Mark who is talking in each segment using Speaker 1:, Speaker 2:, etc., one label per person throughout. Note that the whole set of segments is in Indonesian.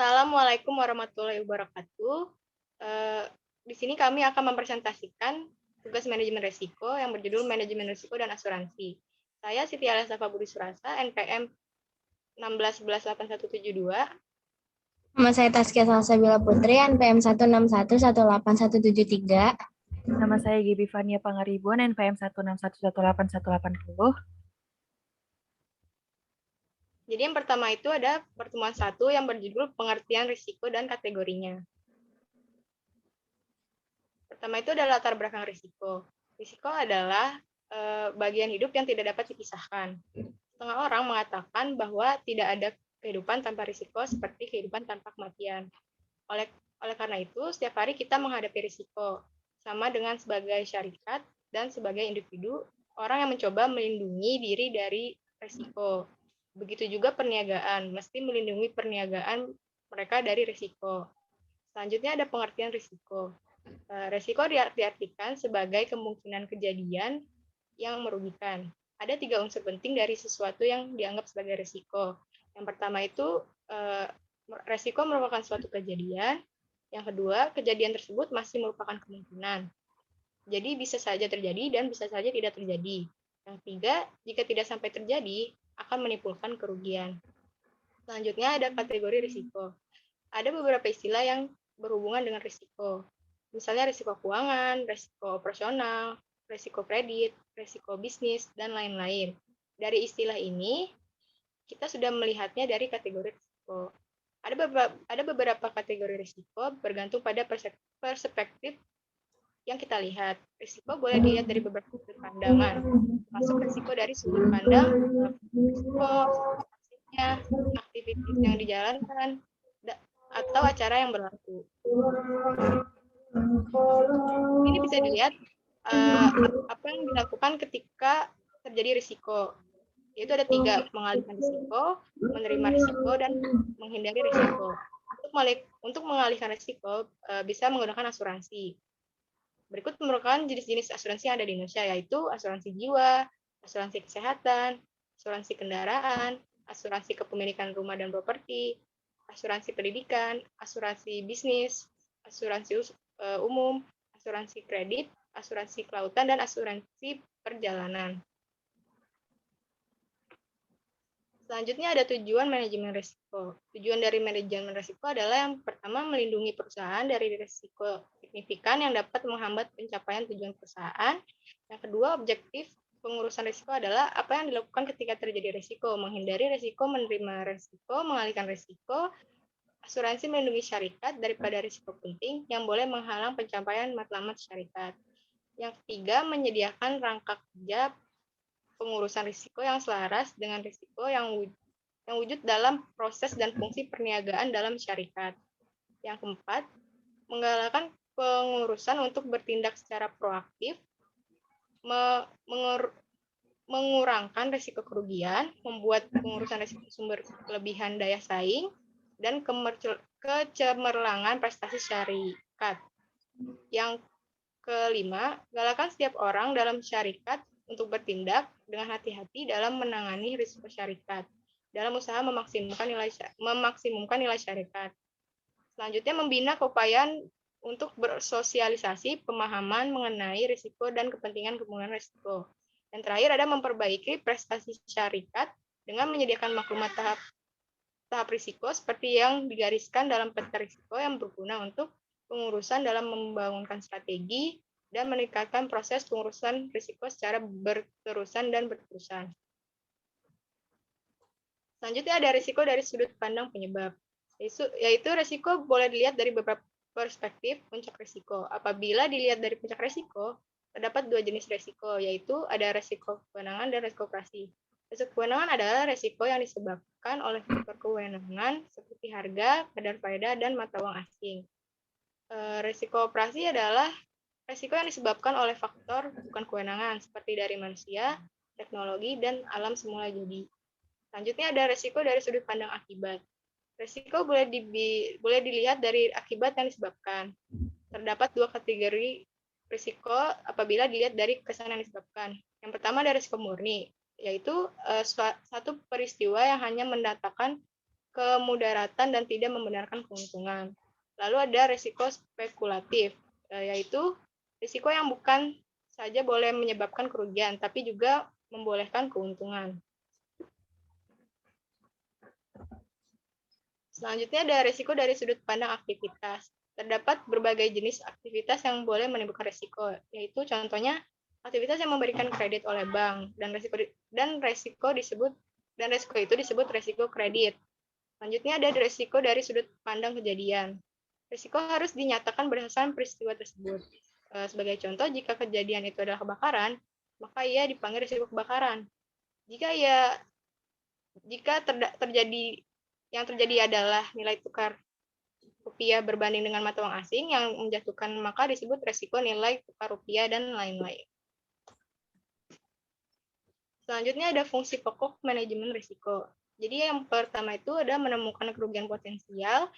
Speaker 1: Assalamualaikum warahmatullahi wabarakatuh. Eh, di sini kami akan mempresentasikan tugas manajemen risiko yang berjudul Manajemen Risiko dan Asuransi. Saya Siti Alasafa Budi Surasa, NPM 16118172.
Speaker 2: Nama saya Taskia Salsabila Putri, NPM 161181173.
Speaker 3: Nama saya Gibi Fania Pangaribuan, NPM 161181180.
Speaker 1: Jadi yang pertama itu ada pertemuan 1 yang berjudul Pengertian Risiko dan Kategorinya. Pertama itu adalah latar belakang risiko. Risiko adalah bagian hidup yang tidak dapat dipisahkan. Setengah orang mengatakan bahwa tidak ada kehidupan tanpa risiko seperti kehidupan tanpa kematian. Oleh karena itu, setiap hari kita menghadapi risiko, sama dengan sebagai syarikat dan sebagai individu, orang yang mencoba melindungi diri dari risiko. Begitu juga perniagaan, mesti melindungi perniagaan mereka dari risiko. Selanjutnya ada pengertian risiko. Risiko diartikan sebagai kemungkinan kejadian yang merugikan. Ada 3 unsur penting dari sesuatu yang dianggap sebagai risiko. Yang pertama itu, risiko merupakan suatu kejadian. Yang kedua, kejadian tersebut masih merupakan kemungkinan. Jadi bisa saja terjadi dan bisa saja tidak terjadi. Yang ketiga, jika tidak sampai terjadi, akan menimbulkan kerugian. Selanjutnya ada kategori risiko. Ada beberapa istilah yang berhubungan dengan risiko. Misalnya risiko keuangan, risiko operasional, risiko kredit, risiko bisnis, dan lain-lain. Dari istilah ini, kita sudah melihatnya dari kategori risiko. Ada beberapa kategori risiko bergantung pada perspektif yang kita lihat. Risiko boleh dilihat dari beberapa sudut pandangan, termasuk risiko dari sudut pandang risiko, aktivitas yang dijalankan, atau acara yang berlaku. Ini bisa dilihat apa yang dilakukan ketika terjadi risiko. Yaitu ada 3, mengalihkan risiko, menerima risiko, dan menghindari risiko. Untuk mengalihkan risiko, bisa menggunakan asuransi. Berikut merupakan jenis-jenis asuransi yang ada di Indonesia, yaitu asuransi jiwa, asuransi kesehatan, asuransi kendaraan, asuransi kepemilikan rumah dan properti, asuransi pendidikan, asuransi bisnis, asuransi umum, asuransi kredit, asuransi kelautan, dan asuransi perjalanan. Selanjutnya ada tujuan manajemen risiko. Tujuan dari manajemen risiko adalah yang pertama melindungi perusahaan dari risiko signifikan yang dapat menghambat pencapaian tujuan perusahaan. Yang kedua, objektif pengurusan risiko adalah apa yang dilakukan ketika terjadi risiko, menghindari risiko, menerima risiko, mengalihkan risiko. Asuransi melindungi syarikat daripada risiko penting yang boleh menghalang pencapaian matlamat syarikat. Yang ketiga, menyediakan rangka kerja pengurusan risiko yang selaras dengan risiko yang wujud dalam proses dan fungsi perniagaan dalam syarikat. Yang keempat, menggalakkan pengurusan untuk bertindak secara proaktif, mengurangkan risiko kerugian, membuat pengurusan risiko sumber kelebihan daya saing, dan kecemerlangan prestasi syarikat. Yang kelima, galakan setiap orang dalam syarikat untuk bertindak dengan hati-hati dalam menangani risiko syarikat, dalam usaha memaksimumkan nilai syarikat. Selanjutnya, membina keupayaan untuk bersosialisasi pemahaman mengenai risiko dan kepentingan kepentingan risiko. Dan terakhir ada memperbaiki prestasi syarikat dengan menyediakan maklumat tahap risiko seperti yang digariskan dalam peta risiko yang berguna untuk pengurusan dalam membangunkan strategi dan meningkatkan proses pengurusan risiko secara berterusan dan berterusan. Selanjutnya ada risiko dari sudut pandang penyebab, yaitu risiko boleh dilihat dari beberapa perspektif puncak risiko. Apabila dilihat dari puncak risiko, terdapat 2 jenis risiko, yaitu ada risiko kewenangan dan risiko operasi. Risiko kewenangan adalah risiko yang disebabkan oleh faktor kewenangan seperti harga, kadar faedah, dan mata uang asing. Risiko operasi adalah risiko yang disebabkan oleh faktor bukan kewenangan seperti dari manusia, teknologi, dan alam semula jadi. Selanjutnya ada risiko dari sudut pandang akibat. Risiko boleh dilihat dari akibat yang disebabkan. Terdapat 2 kategori risiko apabila dilihat dari kesan yang disebabkan. Yang pertama ada risiko murni, yaitu suatu peristiwa yang hanya mendatangkan kemudaratan dan tidak membenarkan keuntungan. Lalu ada risiko spekulatif, yaitu risiko yang bukan saja boleh menyebabkan kerugian, tapi juga membolehkan keuntungan. Selanjutnya ada risiko dari sudut pandang aktivitas. Terdapat berbagai jenis aktivitas yang boleh menimbulkan risiko, yaitu contohnya aktivitas yang memberikan kredit oleh bank dan risiko itu disebut risiko kredit. Selanjutnya ada risiko dari sudut pandang kejadian. Risiko harus dinyatakan berdasarkan peristiwa tersebut. Sebagai contoh, jika kejadian itu adalah kebakaran, maka ia dipanggil risiko kebakaran. Jika terjadi adalah nilai tukar rupiah berbanding dengan mata uang asing yang menjatuhkan, maka disebut risiko nilai tukar rupiah dan lain-lain. Selanjutnya ada fungsi pokok manajemen risiko. Jadi yang pertama itu ada menemukan kerugian potensial,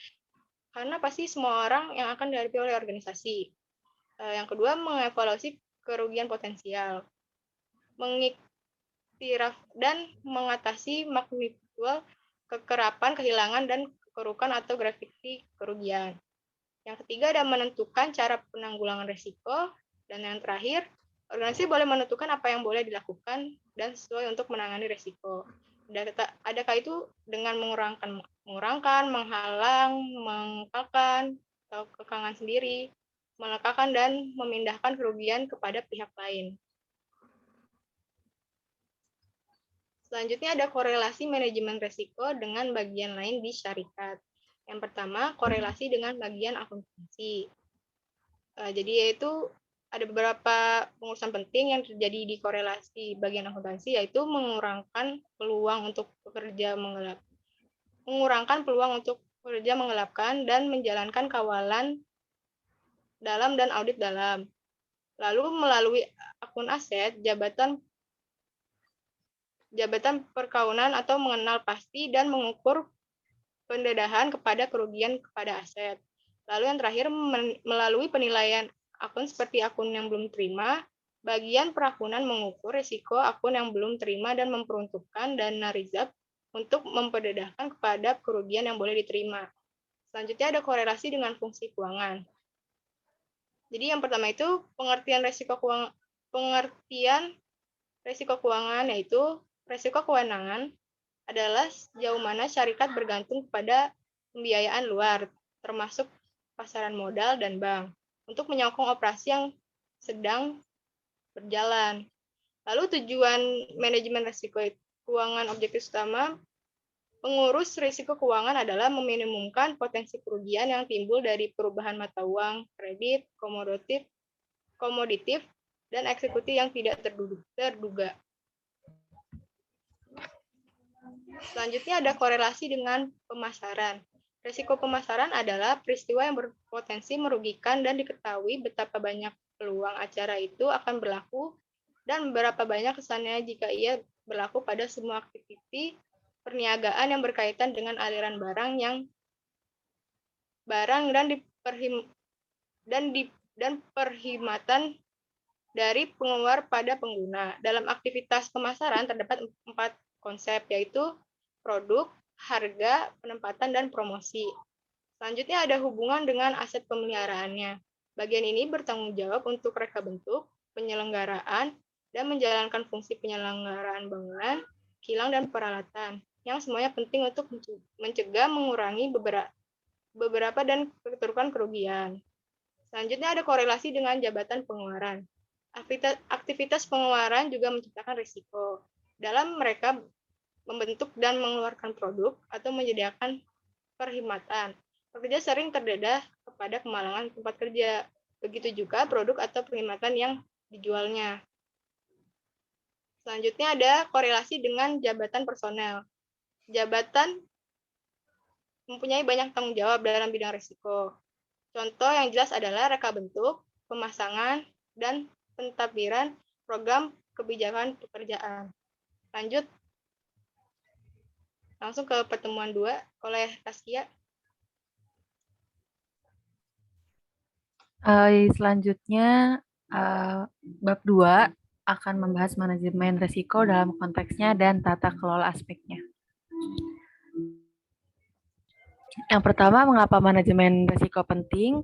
Speaker 1: karena pasti semua orang yang akan dihadapi oleh organisasi. Yang kedua, mengevaluasi kerugian potensial, mengiktiraf dan mengatasi magnitudo kekerapan, kehilangan, dan kerugian atau grafiti kerugian. Yang ketiga ada menentukan cara penanggulangan risiko, dan yang terakhir, organisasi boleh menentukan apa yang boleh dilakukan dan sesuai untuk menangani risiko. Adakah itu dengan mengurangkan, menghalang, mengkalkan, atau kekangan sendiri, melekakan dan memindahkan kerugian kepada pihak lain. Selanjutnya ada korelasi manajemen risiko dengan bagian lain di syarikat. Yang pertama, korelasi dengan bagian akuntansi. Jadi yaitu ada beberapa pengurusan penting yang terjadi di korelasi bagian akuntansi, yaitu mengurangkan peluang untuk pekerja menggelapkan dan menjalankan kawalan dalam dan audit dalam. Lalu melalui akun aset, jabatan perkaunan atau mengenal pasti dan mengukur pendedahan kepada kerugian kepada aset. Lalu yang terakhir melalui penilaian akun seperti akun yang belum terima, bagian perakunan mengukur risiko akun yang belum terima dan memperuntukkan dana reserve untuk memperdedahkan kepada kerugian yang boleh diterima. Selanjutnya ada korelasi dengan fungsi keuangan. Jadi yang pertama itu pengertian risiko keuangan, yaitu risiko kewenangan adalah sejauh mana syarikat bergantung kepada pembiayaan luar, termasuk pasaran modal dan bank, untuk menyokong operasi yang sedang berjalan. Lalu tujuan manajemen risiko keuangan objektif utama pengurus risiko keuangan adalah meminimumkan potensi kerugian yang timbul dari perubahan mata uang, kredit, komoditif, dan eksekusi yang tidak terduga. Selanjutnya ada korelasi dengan pemasaran. Risiko pemasaran adalah peristiwa yang berpotensi merugikan dan diketahui betapa banyak peluang acara itu akan berlaku dan berapa banyak kesannya jika ia berlaku pada semua aktiviti perniagaan yang berkaitan dengan aliran barang dan perkhidmatan dari pengeluar pada pengguna. Dalam aktivitas pemasaran terdapat 4 konsep, yaitu produk, harga, penempatan, dan promosi. Selanjutnya ada hubungan dengan aset pemeliharaannya. Bagian ini bertanggung jawab untuk reka bentuk, penyelenggaraan, dan menjalankan fungsi penyelenggaraan bangunan, kilang, dan peralatan, yang semuanya penting untuk mencegah mengurangi beberapa dan keterbukaan kerugian. Selanjutnya ada korelasi dengan jabatan pengeluaran. Aktivitas pengeluaran juga menciptakan risiko dalam mereka membentuk dan mengeluarkan produk atau menyediakan perkhidmatan. Pekerja sering terdedah kepada kemalangan tempat kerja. Begitu juga produk atau perkhidmatan yang dijualnya. Selanjutnya ada korelasi dengan jabatan personel. Jabatan mempunyai banyak tanggung jawab dalam bidang risiko. Contoh yang jelas adalah reka bentuk, pemasangan, dan pentadbiran program kebijakan pekerjaan. Lanjut langsung ke pertemuan 2 oleh Taskia.
Speaker 3: Selanjutnya, bab 2 akan membahas manajemen risiko dalam konteksnya dan tata kelola aspeknya. Yang pertama, mengapa manajemen risiko penting?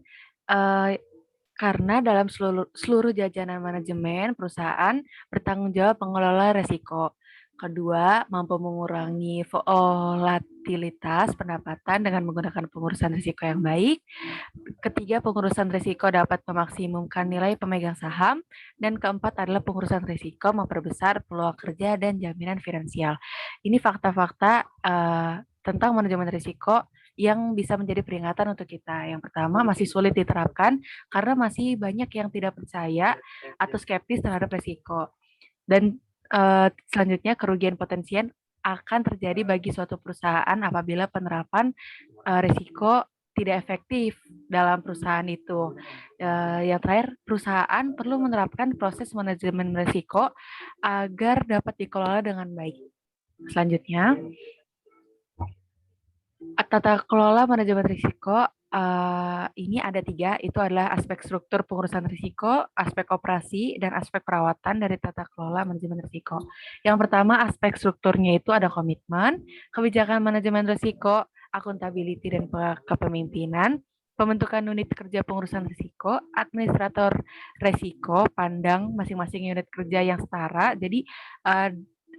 Speaker 3: Eh, karena dalam seluruh jajanan manajemen perusahaan bertanggung jawab mengelola risiko. Kedua, mampu mengurangi volatilitas pendapatan dengan menggunakan pengurusan risiko yang baik. Ketiga, pengurusan risiko dapat memaksimumkan nilai pemegang saham. Dan keempat adalah pengurusan risiko memperbesar peluang kerja dan jaminan finansial. Ini fakta-fakta tentang manajemen risiko yang bisa menjadi peringatan untuk kita. Yang pertama, masih sulit diterapkan karena masih banyak yang tidak percaya atau skeptis terhadap risiko. Dan selanjutnya, kerugian potensial akan terjadi bagi suatu perusahaan apabila penerapan risiko tidak efektif dalam perusahaan itu. Yang terakhir, perusahaan perlu menerapkan proses manajemen risiko agar dapat dikelola dengan baik. Selanjutnya, tata kelola manajemen risiko ini ada 3, itu adalah aspek struktur pengurusan risiko, aspek operasi, dan aspek perawatan dari tata kelola manajemen risiko. Yang pertama, aspek strukturnya itu ada komitmen, kebijakan manajemen risiko, akuntability dan kepemimpinan, pembentukan unit kerja pengurusan risiko, administrator risiko, pandang masing-masing unit kerja yang setara. Jadi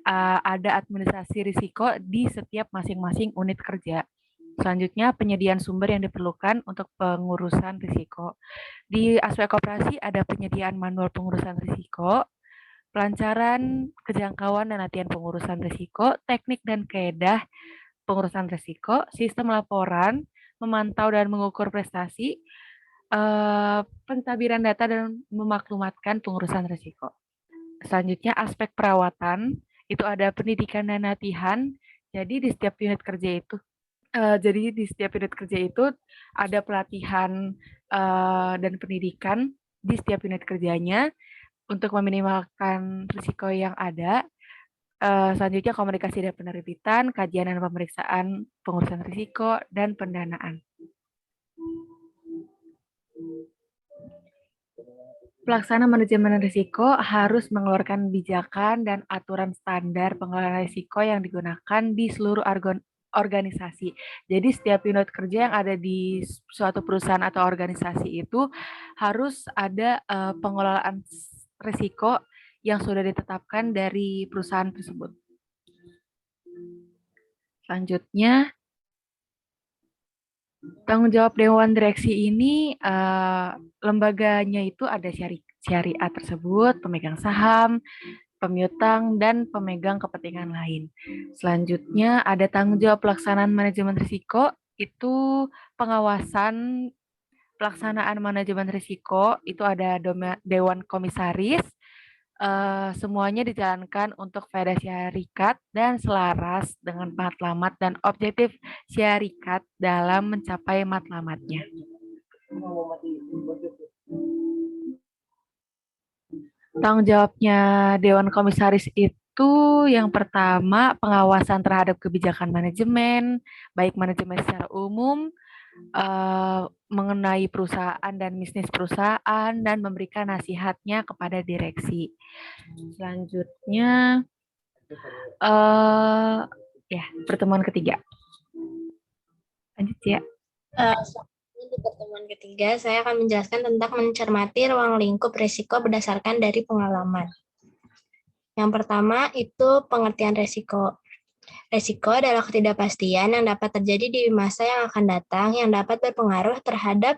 Speaker 3: ada administrasi risiko di setiap masing-masing unit kerja. Selanjutnya, penyediaan sumber yang diperlukan untuk pengurusan risiko. Di aspek operasi ada penyediaan manual pengurusan risiko, pelancaran, kejangkauan dan latihan pengurusan risiko, teknik dan kaedah pengurusan risiko, sistem laporan, memantau dan mengukur prestasi, penstabilan data dan memaklumatkan pengurusan risiko. Selanjutnya, aspek perawatan, itu ada pendidikan dan latihan. Jadi di setiap unit kerja itu ada pelatihan dan pendidikan di setiap unit kerjanya untuk meminimalkan risiko yang ada. Selanjutnya, komunikasi dan penerbitan, kajian dan pemeriksaan pengurusan risiko, dan pendanaan. Pelaksana manajemen risiko harus mengeluarkan kebijakan dan aturan standar pengelolaan risiko yang digunakan di seluruh organisasi. Jadi setiap unit kerja yang ada di suatu perusahaan atau organisasi itu harus ada pengelolaan risiko yang sudah ditetapkan dari perusahaan tersebut. Selanjutnya, tanggung jawab Dewan Direksi ini lembaganya itu ada syariah tersebut, pemegang saham, pemiutang, dan pemegang kepentingan lain. Selanjutnya ada tanggung jawab pelaksanaan manajemen risiko, itu pengawasan pelaksanaan manajemen risiko, itu ada Dewan Komisaris, semuanya dijalankan untuk faedah syarikat dan selaras dengan matlamat dan objektif syarikat dalam mencapai matlamatnya. Tanggung jawabnya Dewan Komisaris itu yang pertama, pengawasan terhadap kebijakan manajemen, baik manajemen secara umum, mengenai perusahaan dan bisnis perusahaan, dan memberikan nasihatnya kepada direksi. Selanjutnya, pertemuan ketiga. Lanjut ya.
Speaker 2: Di pertemuan ketiga, saya akan menjelaskan tentang mencermati ruang lingkup risiko berdasarkan dari pengalaman. Yang pertama itu pengertian risiko. Risiko adalah ketidakpastian yang dapat terjadi di masa yang akan datang yang dapat berpengaruh terhadap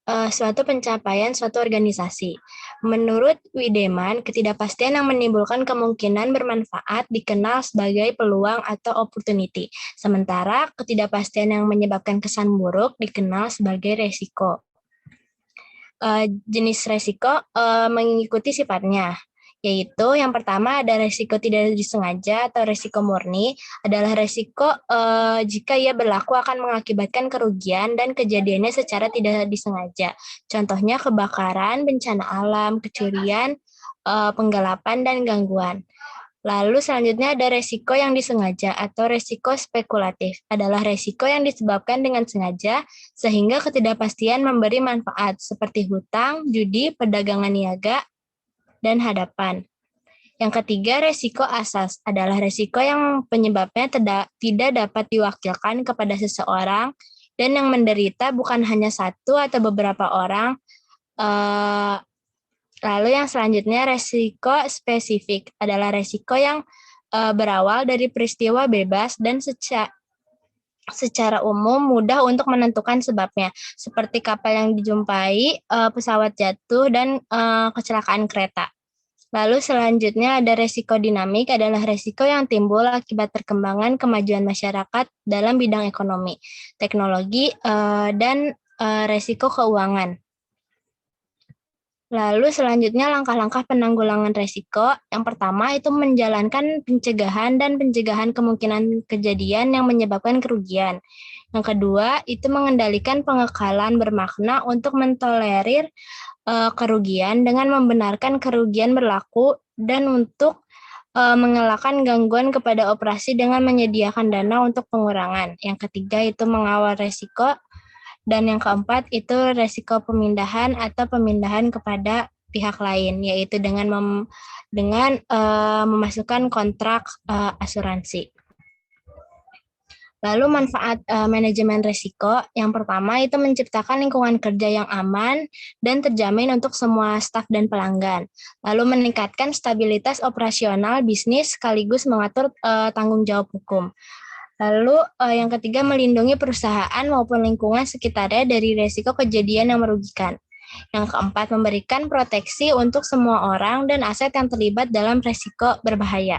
Speaker 2: suatu pencapaian suatu organisasi. Menurut Wiedemann, ketidakpastian yang menimbulkan kemungkinan bermanfaat dikenal sebagai peluang atau opportunity, sementara ketidakpastian yang menyebabkan kesan buruk dikenal sebagai resiko. Jenis resiko mengikuti sifatnya, yaitu yang pertama ada resiko tidak disengaja atau resiko murni, adalah resiko jika ia berlaku akan mengakibatkan kerugian dan kejadiannya secara tidak disengaja. Contohnya kebakaran, bencana alam, kecurian, penggelapan, dan gangguan. Lalu selanjutnya ada resiko yang disengaja atau resiko spekulatif, adalah resiko yang disebabkan dengan sengaja sehingga ketidakpastian memberi manfaat seperti hutang, judi, perdagangan niaga, dan hadapan. Yang ketiga, resiko asas adalah resiko yang penyebabnya tidak dapat diwakilkan kepada seseorang dan yang menderita bukan hanya satu atau beberapa orang. Lalu yang selanjutnya resiko spesifik adalah resiko yang berawal dari peristiwa bebas dan secara umum mudah untuk menentukan sebabnya, seperti kapal yang dijumpai, pesawat jatuh, dan kecelakaan kereta. Lalu selanjutnya ada resiko dinamik adalah resiko yang timbul akibat perkembangan kemajuan masyarakat dalam bidang ekonomi, teknologi, dan resiko keuangan. Lalu selanjutnya langkah-langkah penanggulangan resiko. Yang pertama itu menjalankan pencegahan dan pencegahan kemungkinan kejadian yang menyebabkan kerugian. Yang kedua itu mengendalikan pengekalan bermakna untuk mentolerir kerugian dengan membenarkan kerugian berlaku dan untuk mengelakkan gangguan kepada operasi dengan menyediakan dana untuk pengurangan. Yang ketiga itu mengawal resiko. Dan yang keempat itu resiko pemindahan atau pemindahan kepada pihak lain, yaitu dengan memasukkan kontrak asuransi. Lalu manfaat manajemen risiko, yang pertama itu menciptakan lingkungan kerja yang aman dan terjamin untuk semua staf dan pelanggan. Lalu meningkatkan stabilitas operasional bisnis sekaligus mengatur tanggung jawab hukum. Lalu yang ketiga melindungi perusahaan maupun lingkungan sekitarnya dari risiko kejadian yang merugikan. Yang keempat memberikan proteksi untuk semua orang dan aset yang terlibat dalam risiko berbahaya.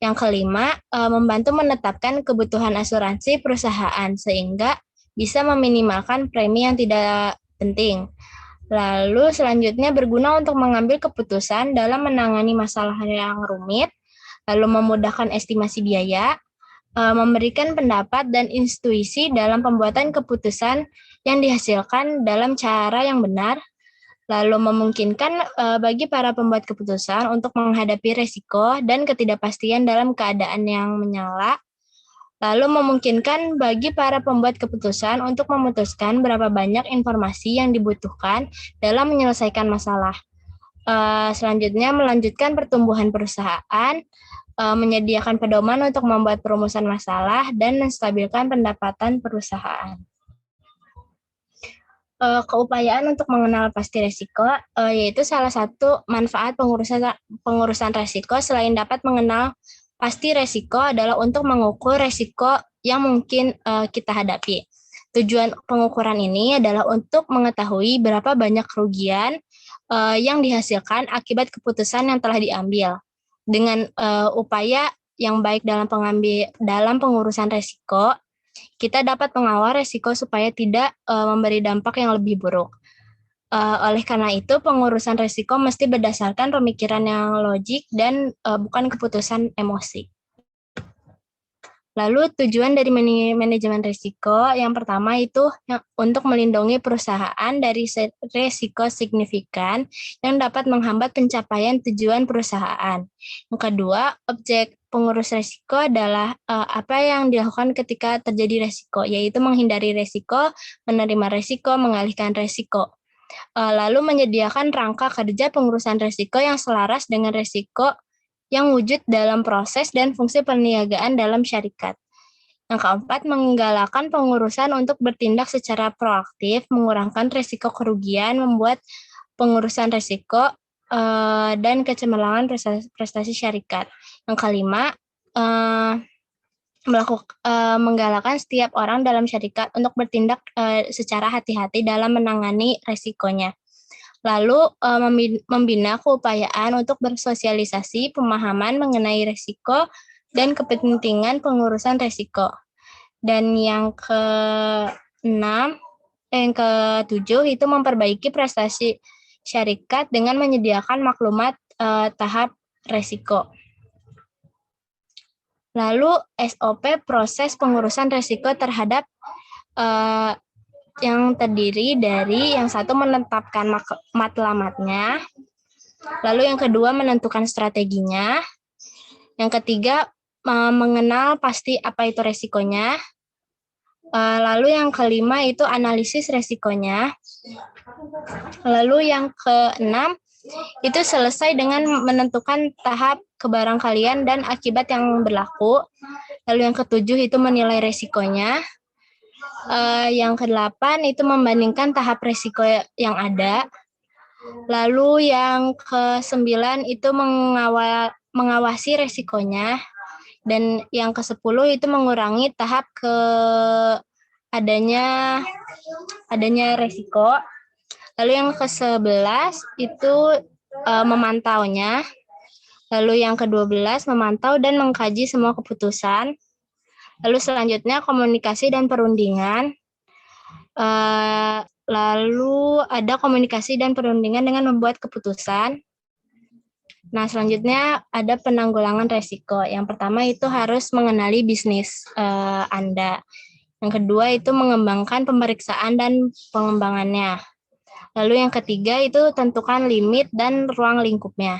Speaker 2: Yang kelima membantu menetapkan kebutuhan asuransi perusahaan sehingga bisa meminimalkan premi yang tidak penting. Lalu selanjutnya berguna untuk mengambil keputusan dalam menangani masalah yang rumit, lalu memudahkan estimasi biaya, memberikan pendapat dan intuisi dalam pembuatan keputusan yang dihasilkan dalam cara yang benar, lalu memungkinkan bagi para pembuat keputusan untuk menghadapi risiko dan ketidakpastian dalam keadaan yang menyala, lalu memungkinkan bagi para pembuat keputusan untuk memutuskan berapa banyak informasi yang dibutuhkan dalam menyelesaikan masalah. Selanjutnya melanjutkan pertumbuhan perusahaan, menyediakan pedoman untuk membuat perumusan masalah, dan menstabilkan pendapatan perusahaan. Keupayaan untuk mengenal pasti risiko, yaitu salah satu manfaat pengurusan risiko selain dapat mengenal pasti risiko adalah untuk mengukur risiko yang mungkin kita hadapi. Tujuan pengukuran ini adalah untuk mengetahui berapa banyak kerugian yang dihasilkan akibat keputusan yang telah diambil. Dengan upaya yang baik dalam pengurusan risiko, kita dapat mengawal risiko supaya tidak memberi dampak yang lebih buruk. Oleh karena itu, pengurusan risiko mesti berdasarkan pemikiran yang logik dan bukan keputusan emosi. Lalu tujuan dari manajemen risiko yang pertama itu untuk melindungi perusahaan dari risiko signifikan yang dapat menghambat pencapaian tujuan perusahaan. Yang kedua, objek pengurus risiko adalah apa yang dilakukan ketika terjadi risiko, yaitu menghindari risiko, menerima risiko, mengalihkan risiko. Lalu menyediakan rangka kerja pengurusan risiko yang selaras dengan risiko yang wujud dalam proses dan fungsi perniagaan dalam syarikat. Yang keempat, menggalakkan pengurusan untuk bertindak secara proaktif, mengurangkan risiko kerugian, membuat pengurusan risiko dan kecemerlangan prestasi syarikat. Yang kelima, menggalakkan setiap orang dalam syarikat untuk bertindak secara hati-hati dalam menangani risikonya. Lalu membina keupayaan untuk bersosialisasi pemahaman mengenai risiko dan kepentingan pengurusan risiko. Dan yang ketujuh itu memperbaiki prestasi syarikat dengan menyediakan maklumat tahap risiko. Lalu SOP proses pengurusan risiko terhadap yang terdiri dari yang satu menetapkan matlamatnya, lalu yang kedua menentukan strateginya, yang ketiga mengenal pasti apa itu resikonya, lalu yang kelima itu analisis resikonya, lalu yang keenam itu selesai dengan menentukan tahap kebarangkalian dan akibat yang berlaku, lalu yang ketujuh itu menilai resikonya. Yang kedelapan itu membandingkan tahap resiko yang ada. Lalu yang ke-9 itu mengawasi resikonya. Dan yang ke-10 itu mengurangi tahap adanya resiko. Lalu yang ke-11 itu memantaunya. Lalu yang ke-12 memantau dan mengkaji semua keputusan. Lalu selanjutnya komunikasi dan perundingan. Lalu ada komunikasi dan perundingan dengan membuat keputusan. Nah, selanjutnya ada penanggulangan resiko. Yang pertama itu harus mengenali bisnis Anda. Yang kedua itu mengembangkan pemeriksaan dan pengembangannya. Lalu yang ketiga itu tentukan limit dan ruang lingkupnya.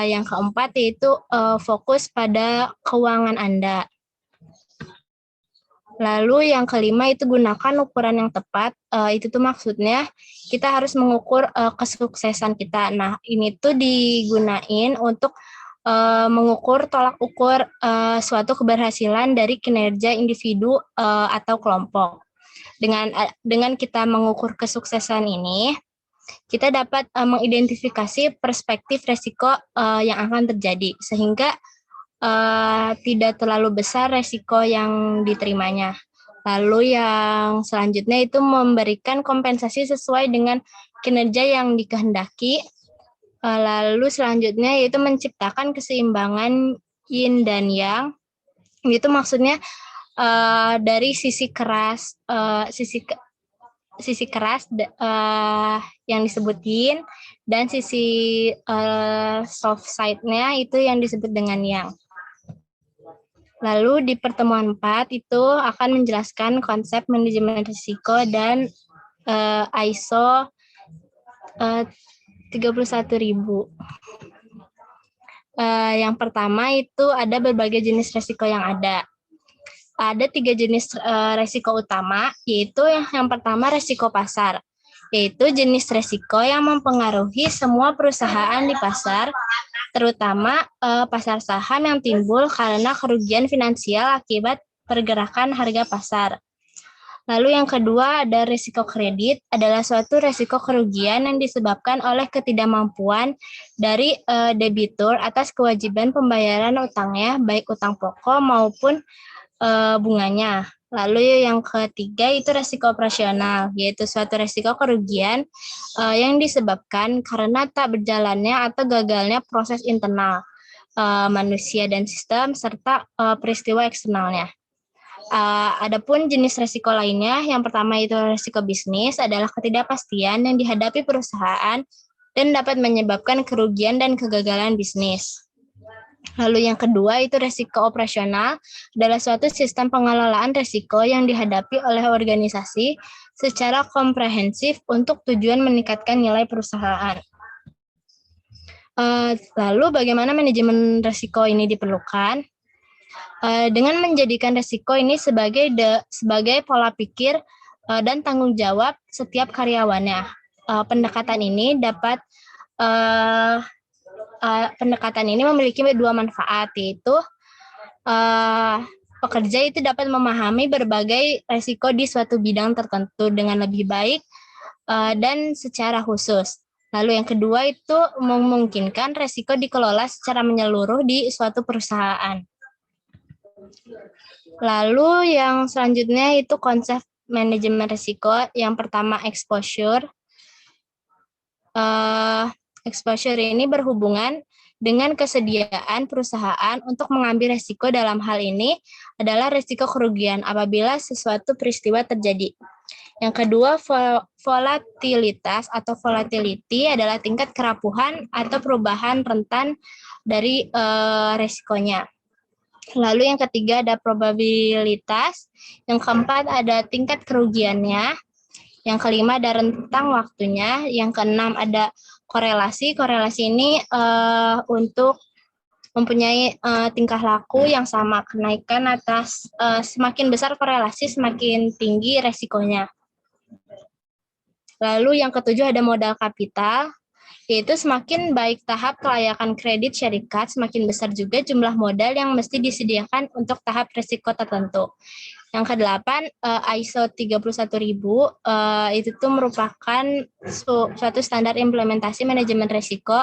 Speaker 2: Yang keempat yaitu fokus pada keuangan Anda. Lalu yang kelima itu gunakan ukuran yang tepat. Itu tuh maksudnya kita harus mengukur kesuksesan kita. Nah, ini tuh digunain untuk mengukur tolak ukur suatu keberhasilan dari kinerja individu atau kelompok. Dengan kita mengukur kesuksesan ini, kita dapat mengidentifikasi perspektif resiko yang akan terjadi, sehingga tidak terlalu besar resiko yang diterimanya. Lalu yang selanjutnya itu memberikan kompensasi sesuai dengan kinerja yang dikehendaki. Lalu selanjutnya yaitu menciptakan keseimbangan yin dan yang. Itu maksudnya dari sisi keras yang disebut yin dan sisi soft side-nya itu yang disebut dengan yang. Lalu di pertemuan 4 itu akan menjelaskan konsep manajemen risiko dan ISO 31.000. Yang pertama itu ada berbagai jenis risiko yang ada. Ada 3 jenis risiko utama, yaitu yang pertama risiko pasar, yaitu jenis risiko yang mempengaruhi semua perusahaan di pasar, terutama pasar saham yang timbul karena kerugian finansial akibat pergerakan harga pasar. Lalu yang kedua ada risiko kredit, adalah suatu risiko kerugian yang disebabkan oleh ketidakmampuan dari debitur atas kewajiban pembayaran utangnya, baik utang pokok maupun bunganya. Lalu yang ketiga itu risiko operasional, yaitu suatu risiko kerugian yang disebabkan karena tak berjalannya atau gagalnya proses internal manusia dan sistem serta peristiwa eksternalnya. Adapun jenis risiko lainnya, yang pertama itu risiko bisnis, adalah ketidakpastian yang dihadapi perusahaan dan dapat menyebabkan kerugian dan kegagalan bisnis. Lalu yang kedua itu risiko operasional, adalah suatu sistem pengelolaan risiko yang dihadapi oleh organisasi secara komprehensif untuk tujuan meningkatkan nilai perusahaan. Lalu bagaimana manajemen risiko ini diperlukan? Dengan menjadikan risiko ini sebagai pola pikir dan tanggung jawab setiap karyawannya. Pendekatan ini memiliki dua manfaat, yaitu pekerja itu dapat memahami berbagai risiko di suatu bidang tertentu dengan lebih baik dan secara khusus. Lalu yang kedua itu memungkinkan risiko dikelola secara menyeluruh di suatu perusahaan. Lalu yang selanjutnya itu konsep manajemen risiko. Yang pertama exposure. Exposure ini berhubungan dengan kesediaan perusahaan untuk mengambil risiko. Dalam hal ini adalah risiko kerugian apabila sesuatu peristiwa terjadi. Yang kedua, volatilitas atau volatility adalah tingkat kerapuhan atau perubahan rentan dari risikonya. Lalu yang ketiga ada probabilitas. Yang keempat ada tingkat kerugiannya. Yang kelima ada rentang waktunya. Yang keenam ada korelasi. Korelasi ini untuk mempunyai tingkah laku yang sama. Kenaikan atas semakin besar korelasi, semakin tinggi resikonya. Lalu yang ketujuh ada modal kapital. yaitu semakin baik tahap kelayakan kredit syarikat, semakin besar juga jumlah modal yang mesti disediakan untuk tahap risiko tertentu. Yang kedelapan, ISO 31000 itu tuh merupakan suatu standar implementasi manajemen risiko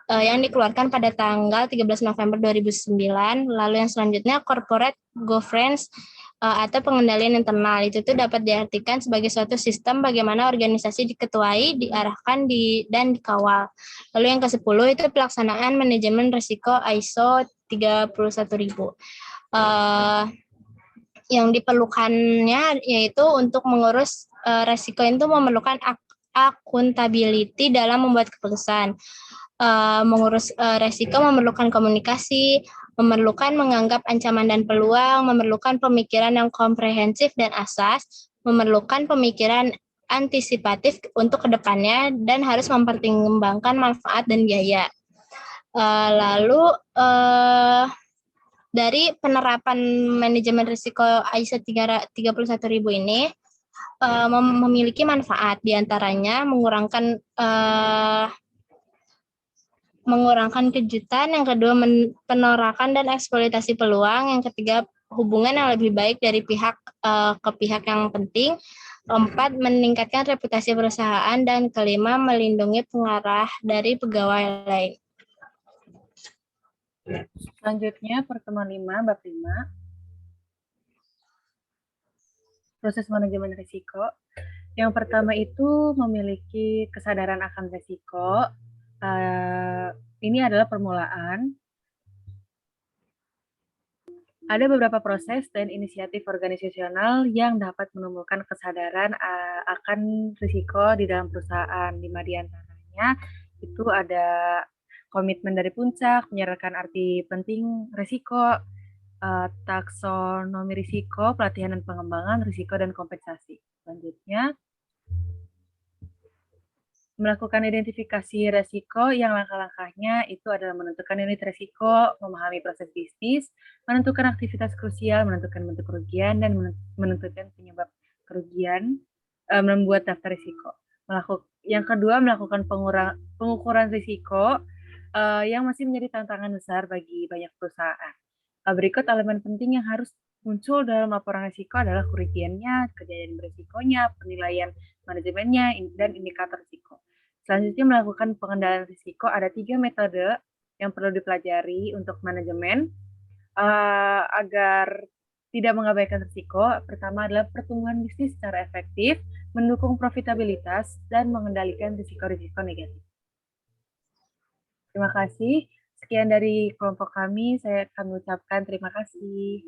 Speaker 2: yang dikeluarkan pada tanggal 13 November 2009. Lalu yang selanjutnya, corporate governance atau pengendalian internal. Itu tuh dapat diartikan sebagai suatu sistem bagaimana organisasi diketuai, diarahkan, dan dikawal. Lalu yang ke-10 itu pelaksanaan manajemen risiko ISO 31000. Yang diperlukannya yaitu untuk mengurus risiko itu memerlukan akuntability dalam membuat keputusan. Mengurus risiko memerlukan komunikasi, memerlukan menganggap ancaman dan peluang, memerlukan pemikiran yang komprehensif dan asas, memerlukan pemikiran antisipatif untuk kedepannya, dan harus mempertimbangkan manfaat dan biaya. Lalu dari penerapan manajemen risiko ISO 31000 ini memiliki manfaat, diantaranya mengurangkan kejutan, yang kedua penolakan dan eksploitasi peluang, yang ketiga hubungan yang lebih baik dari pihak ke pihak yang penting, keempat meningkatkan reputasi perusahaan, dan kelima melindungi pengarah dari pegawai lain.
Speaker 3: Selanjutnya pertemuan 5, bab 5. Proses manajemen risiko. Yang pertama itu memiliki kesadaran akan risiko. Ini adalah permulaan. Ada beberapa proses dan inisiatif organisasional yang dapat menumbuhkan kesadaran akan risiko di dalam perusahaan. 5 diantaranya itu ada komitmen dari puncak, menyarankan arti penting risiko, taksonomi risiko, pelatihan dan pengembangan risiko dan kompensasi. Selanjutnya, melakukan identifikasi risiko yang langkah-langkahnya itu adalah menentukan unit risiko, memahami proses bisnis, menentukan aktivitas krusial, menentukan bentuk kerugian, dan menentukan penyebab kerugian, membuat daftar risiko. Yang kedua, melakukan pengukuran risiko yang masih menjadi tantangan besar bagi banyak perusahaan. Berikut elemen penting yang harus muncul dalam laporan risiko adalah kerugiannya, kejadian berisikonya, penilaian manajemennya, dan indikator risiko. Selanjutnya, melakukan pengendalian risiko. Ada 3 metode yang perlu dipelajari untuk manajemen agar tidak mengabaikan risiko. Pertama adalah pertumbuhan bisnis secara efektif, mendukung profitabilitas, dan mengendalikan risiko-risiko negatif. Terima kasih. Sekian dari kelompok kami. Saya akan mengucapkan terima kasih.